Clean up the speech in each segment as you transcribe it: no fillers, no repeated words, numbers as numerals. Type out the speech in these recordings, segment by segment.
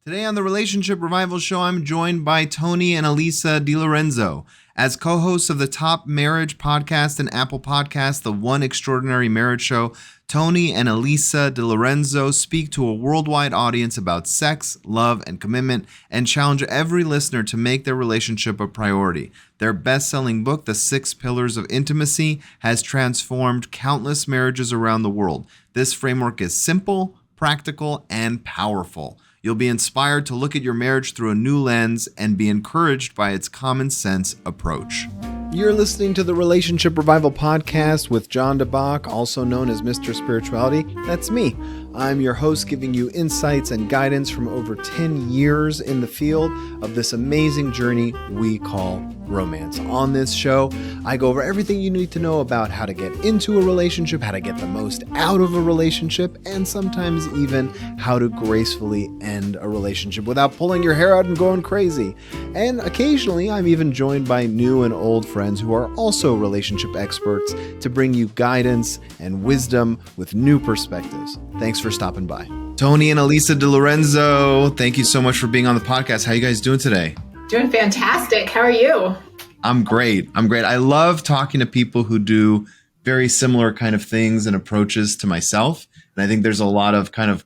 Today on the Relationship Revival Show, I'm joined by Tony and Alisa DiLorenzo. As co-hosts of the top marriage podcast and Apple Podcast, The One Extraordinary Marriage Show, Tony and Alisa DiLorenzo speak to a worldwide audience about sex, love, and commitment, and challenge every listener to make their relationship a priority. Their best-selling book, The 6 Pillars of Intimacy, has transformed countless marriages around the world. This framework is simple, practical, and powerful. You'll be inspired to look at your marriage through a new lens and be encouraged by its common sense approach. You're listening to the Relationship Revival Podcast with John DeBach, also known as Mr. Spirituality. That's me. I'm your host, giving you insights and guidance from over 10 years in the field of this amazing journey we call romance. On this show, I go over everything you need to know about how to get into a relationship, how to get the most out of a relationship, and sometimes even how to gracefully end a relationship without pulling your hair out and going crazy. And occasionally, I'm even joined by new and old friends who are also relationship experts to bring you guidance and wisdom with new perspectives. Thanks for stopping by. Tony and Alisa DiLorenzo, thank you so much for being on the podcast. How are you guys doing today? Doing fantastic. How are you? I'm great. I love talking to people who do very similar kind of things and approaches to myself. And I think there's a lot of kind of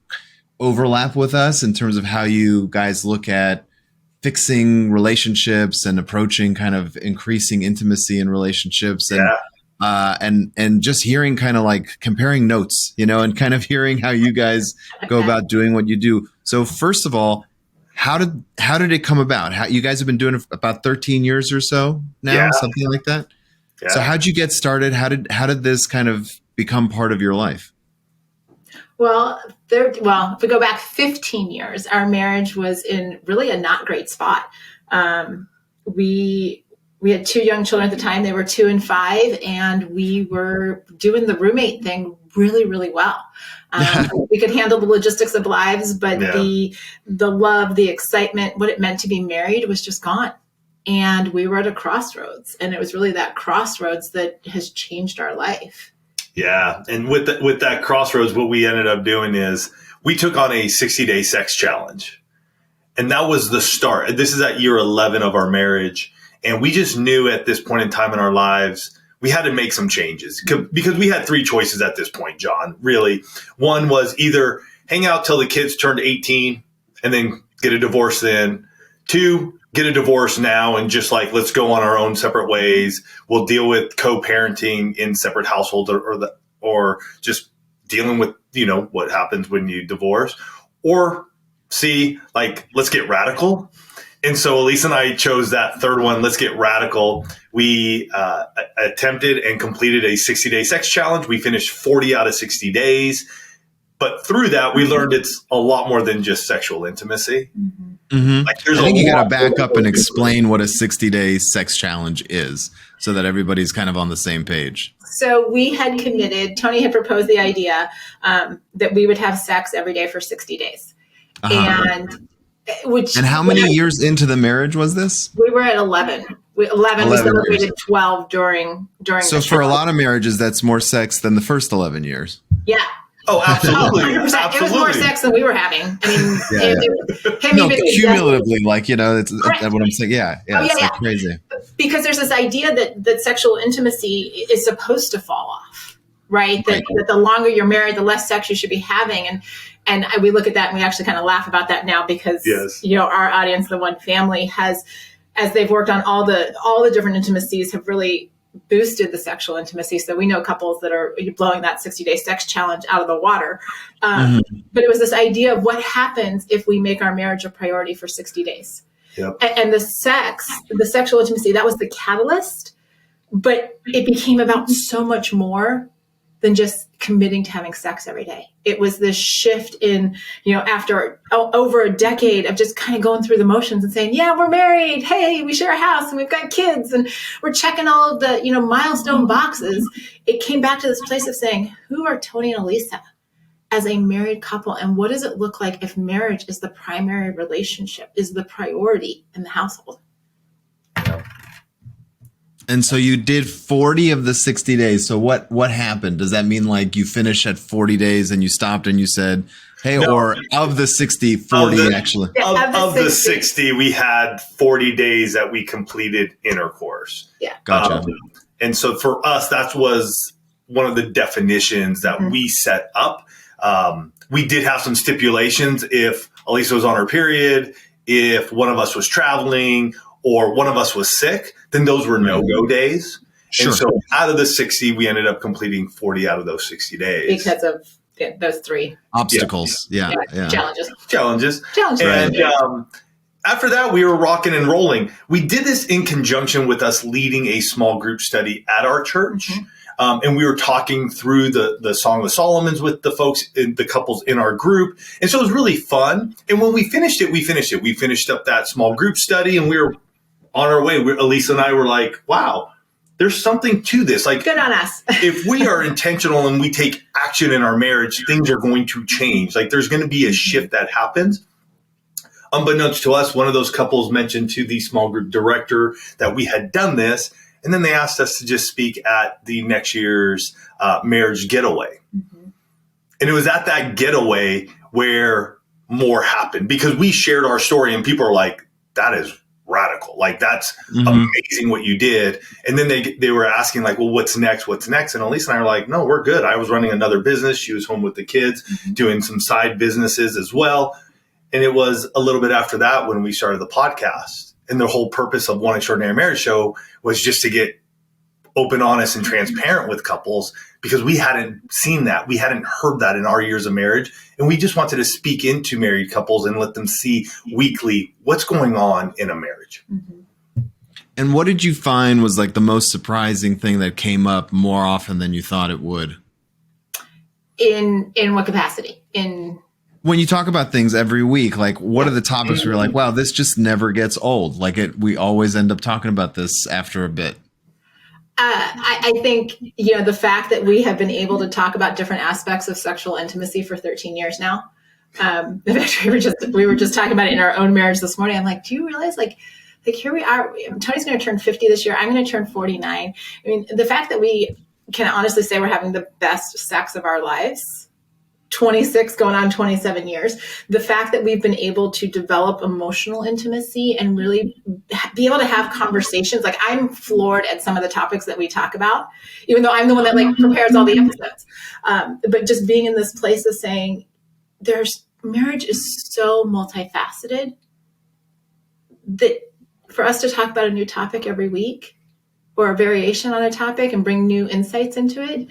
overlap with us in terms of how you guys look at fixing relationships and approaching kind of increasing intimacy in relationships. And just hearing kind of like comparing notes, and kind of hearing how you guys go about doing what you do. So first of all, how did it come about? How you guys have been doing it about 13 years or so now, something like that. Yeah. So how'd you get started? How did this kind of become part of your life? Well, if we go back 15 years, our marriage was in really a not great spot. We had 2 young children at the time. They were 2 and 5, and we were doing the roommate thing really, really well. We could handle the logistics of lives, but the love, the excitement, what it meant to be married was just gone. And we were at a crossroads, and it was really that crossroads that has changed our life. Yeah. And with that crossroads, what we ended up doing is we took on a 60-day sex challenge. And that was the start. This is at year 11 of our marriage. And we just knew at this point in time in our lives, we had to make some changes because we had 3 choices at this point, John, really. One was either hang out till the kids turned 18 and then get a divorce then. 2, get a divorce now and just like, let's go on our own separate ways. We'll deal with co-parenting in separate households or just dealing with, what happens when you divorce. Or C, like, let's get radical. And so Alisa and I chose that third one. Let's get radical. We attempted and completed a 60-day sex challenge. We finished 40 out of 60 days. But through that, we learned it's a lot more than just sexual intimacy. Mm-hmm. Like, I think you got to back up and explain what a 60-day sex challenge is so that everybody's kind of on the same page. So we had committed, Tony had proposed the idea that we would have sex every day for 60 days. And how many years into the marriage was this? We were at 11. 11 we celebrated years. 12 during. So for a lot of marriages, that's more sex than the first 11 years. Yeah. Oh, absolutely. 100%. Absolutely. It was more sex than we were having. I mean, cumulatively, it's what I'm saying. It's crazy. Because there's this idea that sexual intimacy is supposed to fall off, right? That the longer you're married, the less sex you should be having. And we look at that and we actually kind of laugh about that now because, our audience, the One Family, has, as they've worked on all the different intimacies, have really boosted the sexual intimacy. So we know couples that are blowing that 60-day sex challenge out of the water. But it was this idea of what happens if we make our marriage a priority for 60 days. Yep. And the sexual intimacy, that was the catalyst, but it became about so much more than just committing to having sex every day. It was this shift in, after over a decade of just kind of going through the motions and saying, yeah, we're married. Hey, we share a house and we've got kids and we're checking all of the, milestone boxes. It came back to this place of saying, who are Tony and Alisa as a married couple? And what does it look like if marriage is the primary relationship, is the priority in the household? And so you did 40 of the 60 days. So what happened? Does that mean like you finished at 40 days and you stopped and you said, Hey, No. or of the 60, 40 actually. Of the 60, we had 40 days that we completed intercourse. Yeah. Gotcha. And so for us, that was one of the definitions that we set up. We did have some stipulations. If Alisa was on her period, if one of us was traveling, or one of us was sick, then those were no-go days. Sure. And so out of the 60, we ended up completing 40 out of those 60 days. Because of those three obstacles. Yeah. Challenges. And after that, we were rocking and rolling. We did this in conjunction with us leading a small group study at our church. And we were talking through the Song of Solomon's with the folks, the couples in our group. And so it was really fun. And when we finished it. We finished up that small group study and we were on our way. Alisa and I were like, wow, there's something to this. Like, good on us. If we are intentional and we take action in our marriage, things are going to change. Like there's going to be a shift that happens. Unbeknownst to us, one of those couples mentioned to the small group director that we had done this. And then they asked us to just speak at the next year's marriage getaway. And it was at that getaway where more happened because we shared our story and people are like, that is radical. Like, that's amazing what you did. And then they were asking like, well, what's next? What's next? And Alisa and I were like, no, we're good. I was running another business. She was home with the kids, doing some side businesses as well. And it was a little bit after that when we started the podcast. And the whole purpose of One Extraordinary Marriage Show was just to get open, honest, and transparent with couples because we hadn't seen that. We hadn't heard that in our years of marriage. And we just wanted to speak into married couples and let them see weekly what's going on in a marriage. And what did you find was like the most surprising thing that came up more often than you thought it would? In what capacity? When you talk about things every week, like what are the topics where you're like, wow, this just never gets old? Like we always end up talking about this after a bit. I think, the fact that we have been able to talk about different aspects of sexual intimacy for 13 years now. We were just talking about it in our own marriage this morning. I'm like, do you realize like here we are, Tony's going to turn 50 this year. I'm going to turn 49. I mean, the fact that we can honestly say we're having the best sex of our lives, 26 going on 27 years, the fact that we've been able to develop emotional intimacy and really be able to have conversations. Like I'm floored at some of the topics that we talk about, even though I'm the one that like prepares all the episodes. But just being in this place of saying marriage is so multifaceted that for us to talk about a new topic every week or a variation on a topic and bring new insights into it,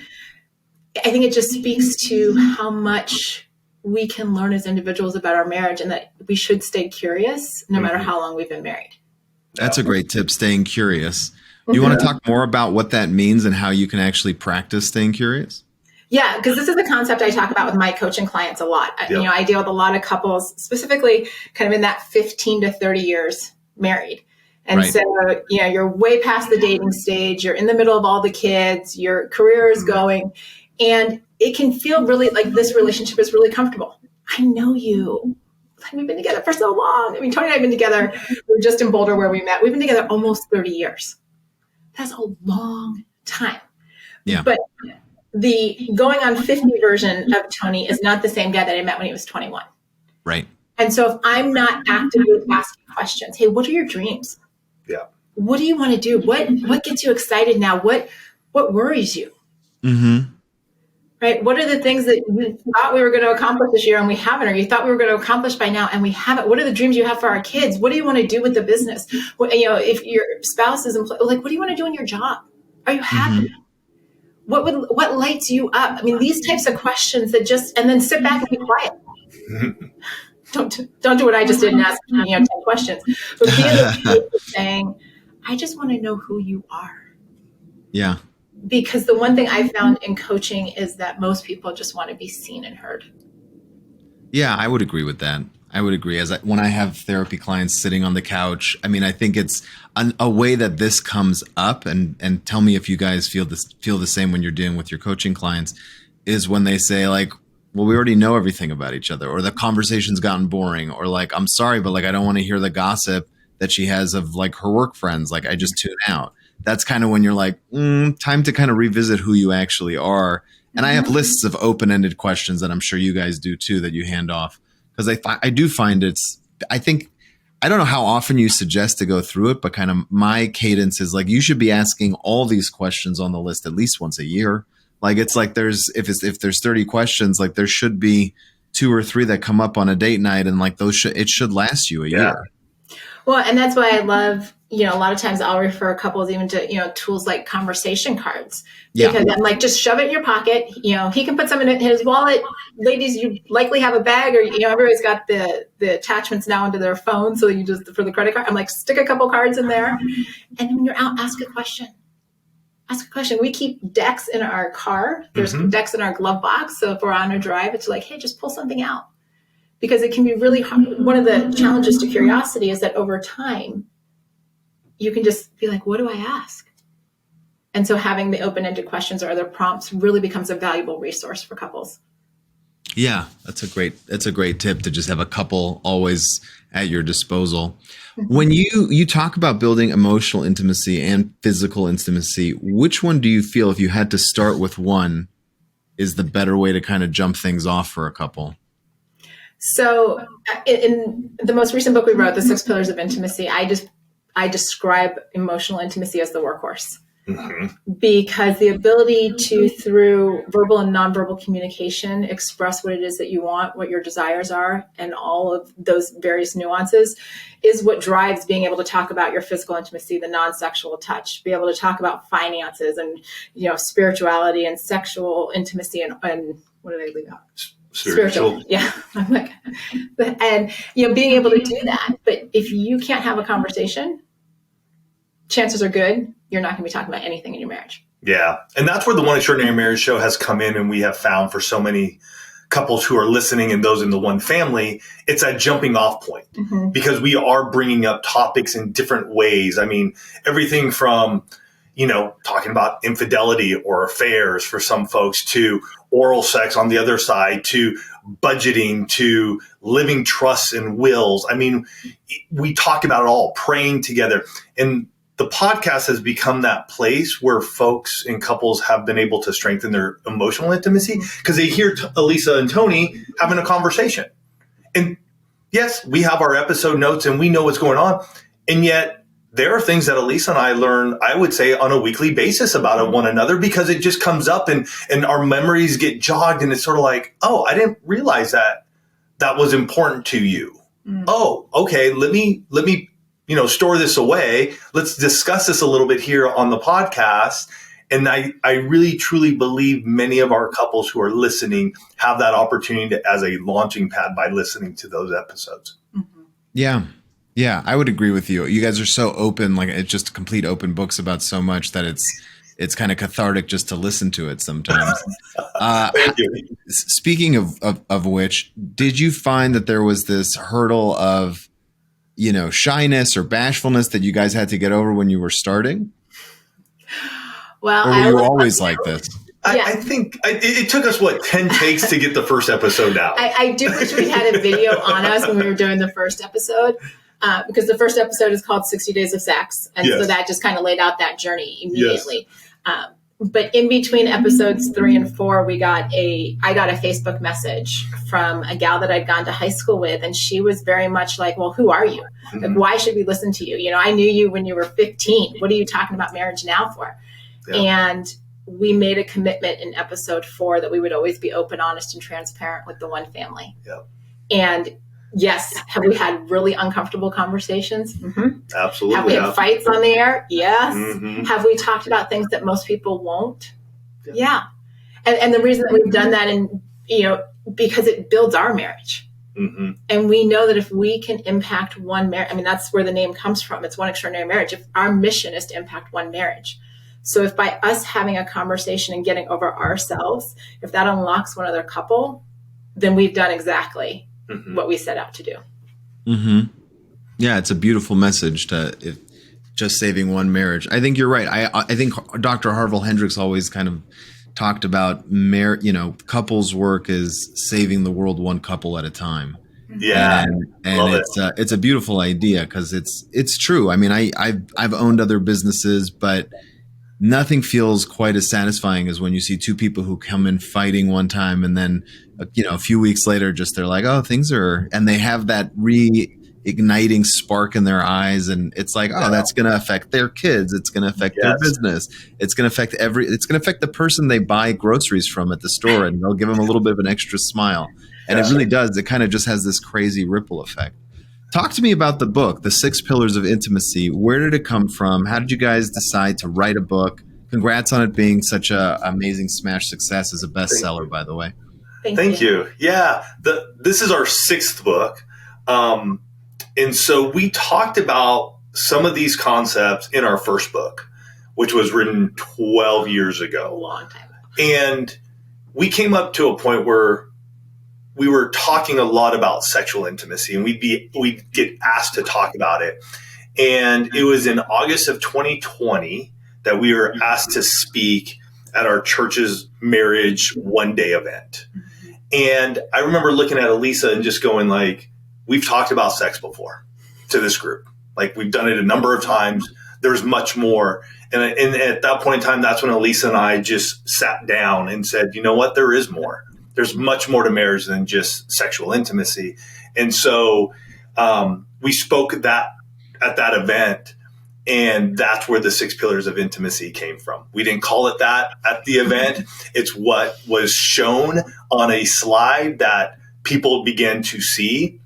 I think it just speaks to how much we can learn as individuals about our marriage and that we should stay curious no matter how long we've been married. That's a great tip, staying curious. Do you want to talk more about what that means and how you can actually practice staying curious? Yeah, because this is a concept I talk about with my coaching clients a lot. Yep. I deal with a lot of couples, specifically kind of in that 15 to 30 years married. And so, you're way past the dating stage. You're in the middle of all the kids. Your career is going. And it can feel really like this relationship is really comfortable. I know you. Like we've been together for so long. I mean, Tony and I have been together. We were just in Boulder where we met. We've been together almost 30 years. That's a long time. Yeah. But the going on 50 version of Tony is not the same guy that I met when he was 21. Right. And so if I'm not actively asking questions, hey, what are your dreams? Yeah. What do you want to do? What gets you excited now? What worries you? Mm-hmm. Right? What are the things that you thought we were going to accomplish this year and we haven't, or you thought we were going to accomplish by now and we haven't? What are the dreams you have for our kids? What do you want to do with the business? If your spouse is employed, like, what do you want to do in your job? Are you happy? Mm-hmm. What lights you up? I mean, these types of questions that and then sit back and be quiet. Don't do what I just did and ask 10 questions. But be in the place of saying, I just want to know who you are. Yeah. Because the one thing I found in coaching is that most people just want to be seen and heard. Yeah, I would agree with that. I would agree. When I have therapy clients sitting on the couch, I mean, I think it's a way that this comes up, and tell me if you guys feel the same when you're dealing with your coaching clients, is when they say like, well, we already know everything about each other, or the conversation's gotten boring, or like, I'm sorry, but like, I don't want to hear the gossip that she has of like her work friends. Like I just tune out. That's kind of when you're like, time to kind of revisit who you actually are And I have lists of open-ended questions that I'm sure you guys do too, that you hand off. Because I do find I don't know how often you suggest to go through it, but kind of my cadence is like, you should be asking all these questions on the list at least once a year. Like, it's like if there's 30 questions, like there should be 2 or 3 that come up on a date night, and like it should last you a year. Well, and that's why I love, a lot of times I'll refer couples even to, tools like conversation cards, because I'm like, just shove it in your pocket. He can put some in his wallet. Ladies, you likely have a bag, or, everybody's got the attachments now into their phone. So you just, for the credit card, I'm like, stick a couple cards in there. And when you're out, ask a question. We keep decks in our car. There's decks in our glove box. So if we're on a drive, it's like, hey, just pull something out. Because it can be really hard. One of the challenges to curiosity is that over time, you can just be like, what do I ask? And so having the open-ended questions or other prompts really becomes a valuable resource for couples. Yeah, that's a great tip, to just have a couple always at your disposal. When you talk about building emotional intimacy and physical intimacy, which one do you feel, if you had to start with one, is the better way to kind of jump things off for a couple? So in the most recent book we wrote, The 6 Pillars of Intimacy, I describe emotional intimacy as the workhorse. Because the ability to, through verbal and nonverbal communication, express what it is that you want, what your desires are, and all of those various nuances is what drives being able to talk about your physical intimacy, the non-sexual touch, be able to talk about finances and, spirituality and sexual intimacy and what did I leave out? Spiritual. Yeah. I'm like, and, being able to do that. But if you can't have a conversation, chances are good you're not going to be talking about anything in your marriage. Yeah. And that's where the One Extraordinary Marriage show has come in, and we have found for so many couples who are listening and those in the one family, it's that jumping off point, because we are bringing up topics in different ways. I mean, everything from, talking about infidelity or affairs for some folks, to oral sex on the other side, to budgeting, to living trusts and wills. I mean, we talk about it all, praying together. And the podcast has become that place where folks and couples have been able to strengthen their emotional intimacy because they hear Alisa and Tony having a conversation. And yes, we have our episode notes and we know what's going on. And yet there are things that Alisa and I learn, I would say, on a weekly basis about one another, because it just comes up and our memories get jogged. And it's sort of like, oh, I didn't realize that was important to you. Oh, okay. Let me store this away. Let's discuss this a little bit here on the podcast. And I really, truly believe many of our couples who are listening have that opportunity as a launching pad by listening to those episodes. Yeah. Yeah, I would agree with you. You guys are so open, like it's just complete open books about so much that it's kind of cathartic just to listen to it sometimes. Thank you. Speaking of which, did you find that there was this hurdle of shyness or bashfulness that you guys had to get over when you were starting? Well, or were you always like this? I think it took us 10 takes to get the first episode out. I do wish we had a video on us when we were doing the first episode, because the first episode is called 60 Days of Sex. And so that just kind of laid out that journey immediately. Yes. But in between episodes 3 and 4, I got a Facebook message from a gal that I'd gone to high school with. And she was very much like, well, who are you? Like, why should we listen to you? I knew you when you were 15. What are you talking about marriage now for? Yeah. And we made a commitment in episode 4 that we would always be open, honest, and transparent with the one family. Yeah. And yes, have we had really uncomfortable conversations? Absolutely. Have we had fights on the air? Yes. Have we talked about things that most people won't? Yeah. And the reason that we've done that, and because it builds our marriage. And we know that if we can impact one marriage, I mean, that's where the name comes from. It's One Extraordinary Marriage. If our mission is to impact one marriage. So if by us having a conversation and getting over ourselves, if that unlocks one other couple, then we've done exactly what we set out to do. Yeah, it's a beautiful message to just saving one marriage. I think you're right. I think Dr. Harville Hendricks always kind of talked about couples work is saving the world one couple at a time. Yeah, and it's a beautiful idea because it's true. I mean, I've owned other businesses, but nothing feels quite as satisfying as when you see two people who come in fighting one time and then, a few weeks later, just they're like, oh, and they have that reigniting spark in their eyes. And it's like, oh, that's going to affect their kids. It's going to affect their business. It's going to affect it's going to affect the person they buy groceries from at the store, and they'll give them a little bit of an extra smile. And it really does. It kind of just has this crazy ripple effect. Talk to me about the book, The 6 Pillars of Intimacy. Where did it come from? How did you guys decide to write a book? Congrats on it being such an amazing smash success as a bestseller, by the way. Thank you. Yeah. This is our 6th book. And so we talked about some of these concepts in our first book, which was written 12 years ago. A long time ago. And we came up to a point where we were talking a lot about sexual intimacy, and we'd get asked to talk about it. And it was in August of 2020 that we were asked to speak at our church's marriage one-day event. And I remember looking at Alisa and just going like, we've talked about sex before to this group. Like, we've done it a number of times. There's much more. And at that point in time, that's when Alisa and I just sat down and said, you know what, there is more. There's much more to marriage than just sexual intimacy. And so we spoke at that event, and that's where the 6 pillars of intimacy came from. We didn't call it that at the event. It's what was shown on a slide that people began to see.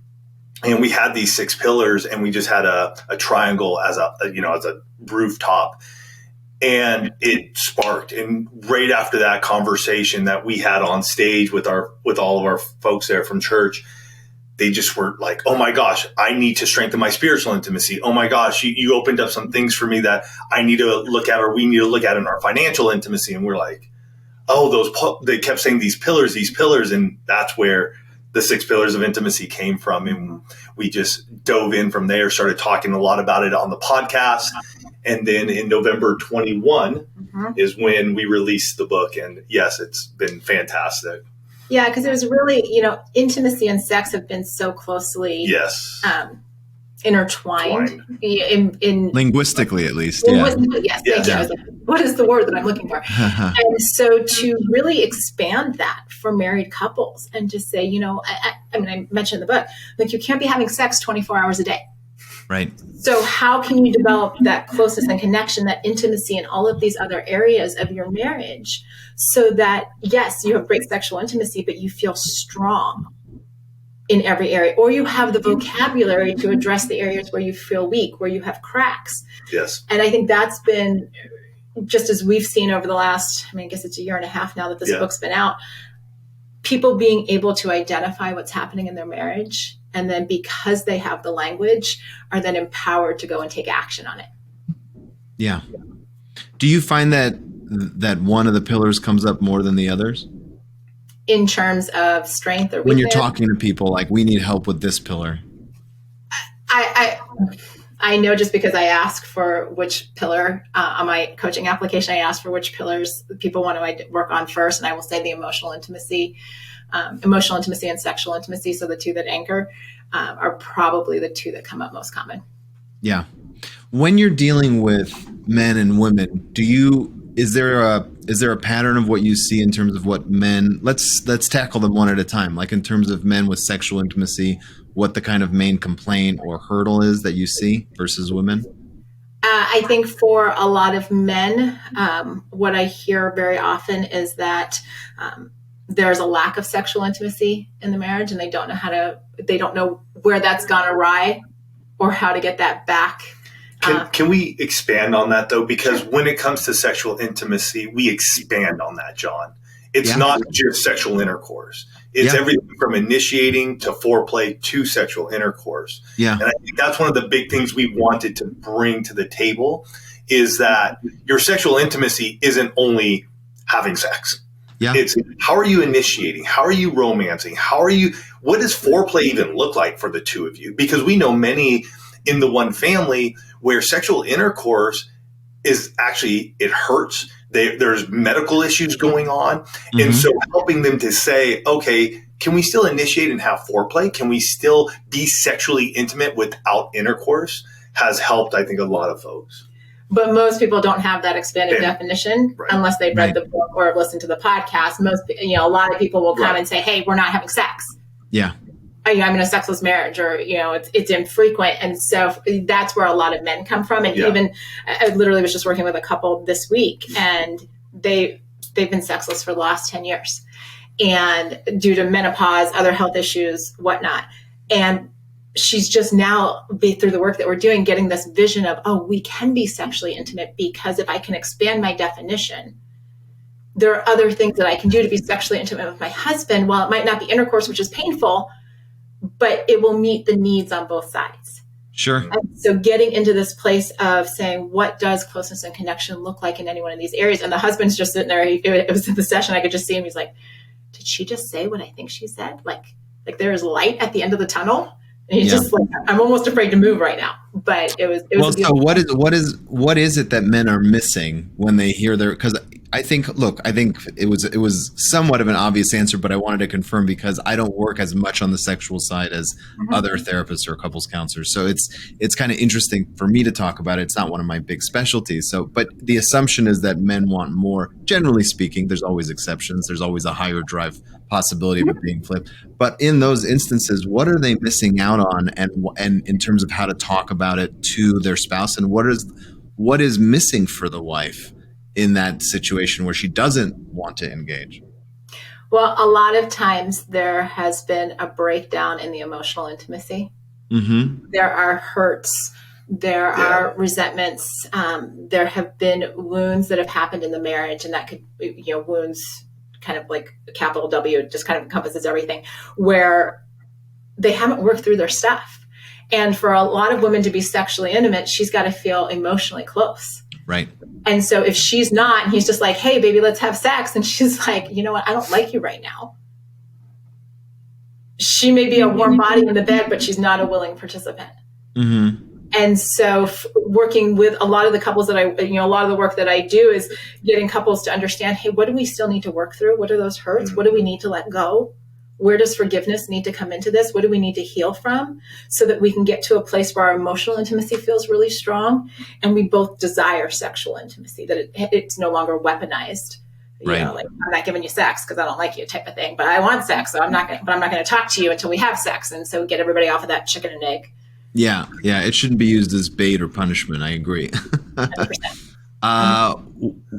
And we had these 6 pillars, and we just had a triangle as a rooftop. And it sparked. And right after that conversation that we had on stage with all of our folks there from church, they just were like, oh my gosh, I need to strengthen my spiritual intimacy. Oh my gosh, you opened up some things for me that I need to look at, or we need to look at in our financial intimacy. And we're like, oh, they kept saying these pillars. And that's where the 6 pillars of intimacy came from. And we just dove in from there, started talking a lot about it on the podcast. And then in November 21 is when we released the book. And yes, it's been fantastic. Yeah, because it was really, intimacy and sex have been so closely intertwined in linguistically, at least. Yes, thank you. I was like, what is the word that I'm looking for? And so to really expand that for married couples and just say, I mentioned in the book, like, you can't be having sex 24 hours a day. Right. So how can you develop that closeness and connection, that intimacy in all of these other areas of your marriage, so that, yes, you have great sexual intimacy, but you feel strong in every area, or you have the vocabulary to address the areas where you feel weak, where you have cracks. Yes. And I think that's been, just as we've seen over the last, I guess it's a year and a half now that this book's been out, people being able to identify what's happening in their marriage, and then because they have the language, are then empowered to go and take action on it. Yeah. Do you find that one of the pillars comes up more than the others? In terms of strength or weakness? When you're talking to people, like, we need help with this pillar. I know, just because I ask for which pillar on my coaching application, I ask for which pillars people want to work on first. And I will say the emotional intimacy and sexual intimacy. So the 2 that anchor are probably the 2 that come up most common. Yeah. When you're dealing with men and women, is there a pattern of what you see in terms of what men, let's tackle them one at a time, like in terms of men with sexual intimacy, what the kind of main complaint or hurdle is that you see versus women? I think for a lot of men, what I hear very often is that there's a lack of sexual intimacy in the marriage, and they don't know where that's gone awry or how to get that back. Can we expand on that, though? Because when it comes to sexual intimacy, we expand on that, John. It's not just sexual intercourse. It's everything from initiating to foreplay to sexual intercourse. Yeah. And I think that's one of the big things we wanted to bring to the table, is that your sexual intimacy isn't only having sex. Yeah. It's how are you initiating? How are you romancing? What does foreplay even look like for the 2 of you? Because we know many in the one family where sexual intercourse is actually, it hurts. There's medical issues going on. Mm-hmm. And so helping them to say, okay, can we still initiate and have foreplay? Can we still be sexually intimate without intercourse has helped, I think, a lot of folks. But most people don't have that expanded definition unless they've read the book or have listened to the podcast. A lot of people will come and say, hey, we're not having sex. Yeah. I'm in a sexless marriage, or, it's infrequent. And so that's where a lot of men come from. And even I literally was just working with a couple this week, and they've been sexless for the last 10 years, and due to menopause, other health issues, whatnot. And she's just now, through the work that we're doing, getting this vision of, oh, we can be sexually intimate, because if I can expand my definition, there are other things that I can do to be sexually intimate with my husband. While it might not be intercourse, which is painful, but it will meet the needs on both sides. Sure. And so getting into this place of saying, what does closeness and connection look like in any one of these areas? And the husband's just sitting there. It was in the session. I could just see him. He's like, did she just say what I think she said? Like there is light at the end of the tunnel. And he's just like, I'm almost afraid to move right now. But it was well, so what is it that men are missing when they hear because I think it was somewhat of an obvious answer, but I wanted to confirm, because I don't work as much on the sexual side as other therapists or couples counselors. So it's kind of interesting for me to talk about it. It's not one of my big specialties. So, but the assumption is that men want more. Generally speaking, there's always exceptions. There's always a higher drive possibility of it being flipped. But in those instances, what are they missing out on, and in terms of how to talk about it to their spouse, and what is missing for the wife in that situation where she doesn't want to engage? Well, a lot of times there has been a breakdown in the emotional intimacy. Mm-hmm. There are hurts. There are resentments. There have been wounds that have happened in the marriage, and that could, wounds kind of like a capital W, just kind of encompasses everything, where they haven't worked through their stuff. And for a lot of women to be sexually intimate, she's got to feel emotionally close. Right. And so if she's not, and he's just like, hey, baby, let's have sex. And she's like, you know what? I don't like you right now. She may be a warm body in the bed, but she's not a willing participant. Mm-hmm. And so working with a lot of the couples that a lot of the work that I do is getting couples to understand, hey, what do we still need to work through? What are those hurts? What do we need to let go? Where does forgiveness need to come into this? What do we need to heal from, so that we can get to a place where our emotional intimacy feels really strong, and we both desire sexual intimacy, that it's no longer weaponized. Right. Like, I'm not giving you sex because I don't like you type of thing, but I want sex. So I'm not going to talk to you until we have sex. And so get everybody off of that chicken and egg. Yeah. Yeah. It shouldn't be used as bait or punishment. I agree. 100%.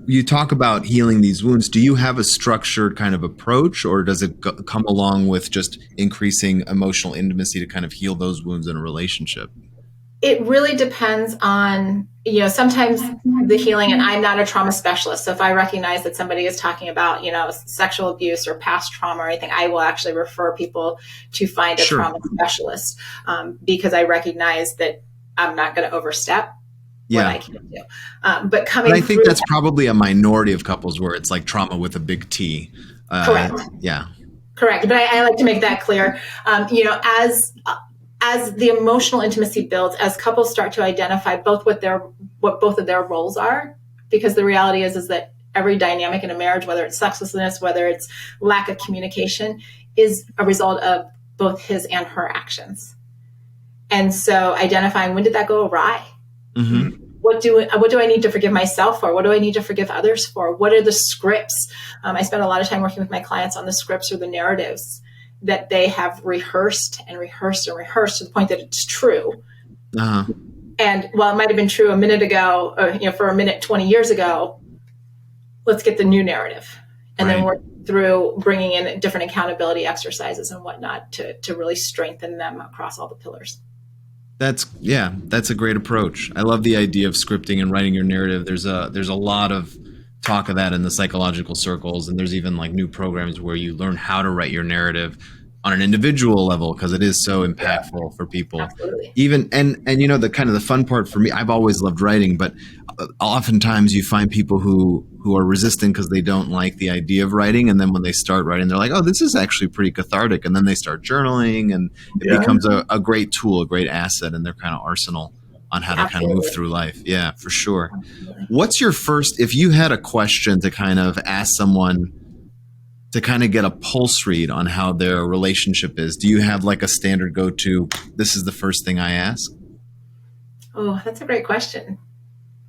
You talk about healing these wounds. Do you have a structured kind of approach, or does it come along with just increasing emotional intimacy to kind of heal those wounds in a relationship? It really depends on, sometimes the healing, and I'm not a trauma specialist. So if I recognize that somebody is talking about, sexual abuse or past trauma or anything, I will actually refer people to find a trauma specialist, because I recognize that I'm not going to overstep. What I can do. But I think that's probably a minority of couples where it's like trauma with a big T. Correct. Yeah. Correct. But I like to make that clear. As the emotional intimacy builds, as couples start to identify what both of their roles are, because the reality is that every dynamic in a marriage, whether it's sexlessness, whether it's lack of communication, is a result of both his and her actions. And so identifying, when did that go awry? Mm-hmm. What do I need to forgive myself for? What do I need to forgive others for? What are the scripts? I spend a lot of time working with my clients on the scripts or the narratives that they have rehearsed and rehearsed and rehearsed to the point that it's true. Uh-huh. And while it might have been true a minute ago, or, for a minute 20 years ago, let's get the new narrative. And then work through bringing in different accountability exercises and whatnot to really strengthen them across all the pillars. That's a great approach. I love the idea of scripting and writing your narrative. There's a lot of talk of that in the psychological circles, and there's even like new programs where you learn how to write your narrative on an individual level, because it is so impactful for people. Absolutely. Even and the kind of the fun part for me, I've always loved writing, but oftentimes you find people who are resistant because they don't like the idea of writing, and then when they start writing, they're like, oh, this is actually pretty cathartic, and then they start journaling, and it becomes a great tool, a great asset in their kind of arsenal on how to kind of move through life. Yeah, for sure. What's your first, if you had a question to kind of ask someone to kind of get a pulse read on how their relationship is, do you have like a standard go-to, this is the first thing I ask? Oh, that's a great question.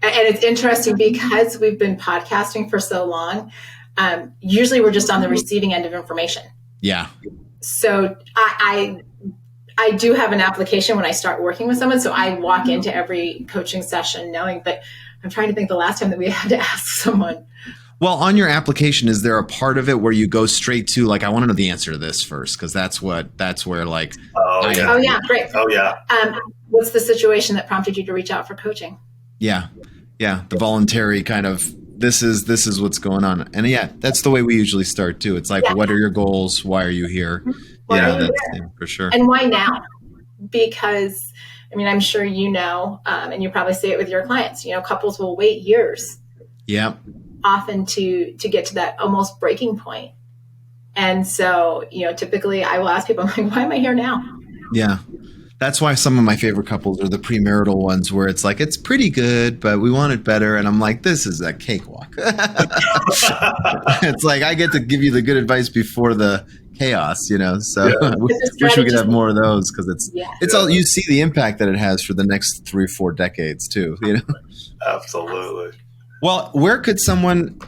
And it's interesting because we've been podcasting for so long. Usually we're just on the receiving end of information. Yeah. So I do have an application when I start working with someone. So I walk into every coaching session knowing, but I'm trying to think the last time that we had to ask someone. Well, on your application, is there a part of it where you go straight to like, I want to know the answer to this first? Because that's where like. Oh yeah, great. Oh yeah. What's the situation that prompted you to reach out for coaching? Yeah. The voluntary kind of, this is what's going on. And yeah, that's the way we usually start too. It's like, what are your goals? Why are you here? Yeah, for sure. And why now? Because, I mean, I'm sure you know, and you probably see it with your clients, couples will wait years. Yeah. Often to get to that almost breaking point. And so, typically I will ask people, I'm like, why am I here now? Yeah. That's why some of my favorite couples are the premarital ones where it's like, it's pretty good, but we want it better. And I'm like, this is a cakewalk. It's like, I get to give you the good advice before the chaos, So I wish we could have more of those because it's all, you see the impact that it has for the next 3 or 4 decades too, Absolutely. Well, where could someone,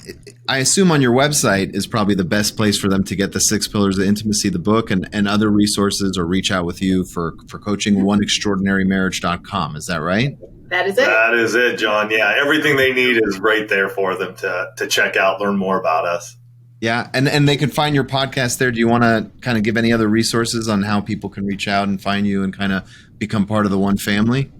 I assume on your website is probably the best place for them to get the 6 Pillars of Intimacy, the book, and other resources, or reach out with you for coaching, oneextraordinarymarriage.com. Is that right? That is it. That is it, John. Yeah, everything they need is right there for them to check out, learn more about us. Yeah, and they can find your podcast there. Do you want to kind of give any other resources on how people can reach out and find you and kind of become part of the one family?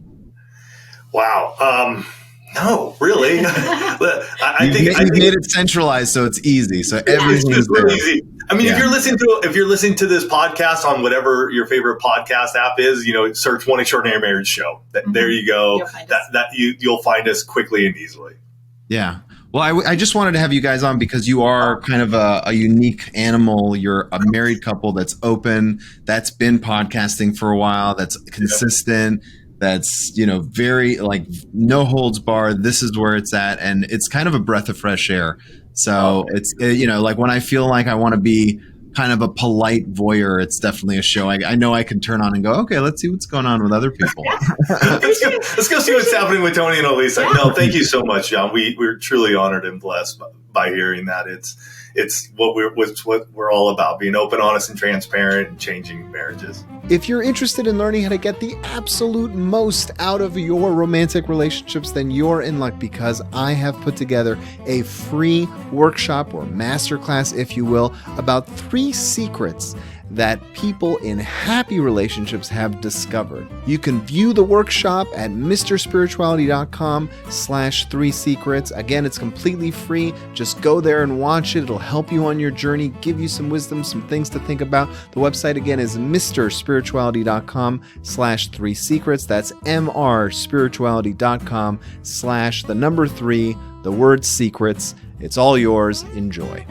Wow. No, really. I think you've made it centralized, so it's easy. So everything is really easy. I mean, if you're listening to this podcast on whatever your favorite podcast app is, search One Extraordinary Marriage Show. There you go. You'll find us quickly and easily. Yeah. Well, I just wanted to have you guys on because you are kind of a unique animal. You're a married couple that's open, that's been podcasting for a while, that's consistent. Yeah. That's, very like no holds barred. This is where it's at. And it's kind of a breath of fresh air. So it's, like when I feel like I want to be kind of a polite voyeur, it's definitely a show. I know I can turn on and go, okay, let's see what's going on with other people. Let's go see what's happening with Tony and Alisa. Yeah. No, thank you so much, John. We're truly honored and blessed by hearing that. It's what we're all about, being open, honest, and transparent and changing marriages. If you're interested in learning how to get the absolute most out of your romantic relationships, then you're in luck because I have put together a free workshop or masterclass, if you will, about 3 secrets that people in happy relationships have discovered. You can view the workshop at mrspirituality.com/3 secrets. Again, it's completely free. Just go there and watch it. It'll help you on your journey, give you some wisdom, some things to think about. The website again is mrspirituality.com/3 secrets. That's mrspirituality.com/3, the word secrets. It's all yours. Enjoy.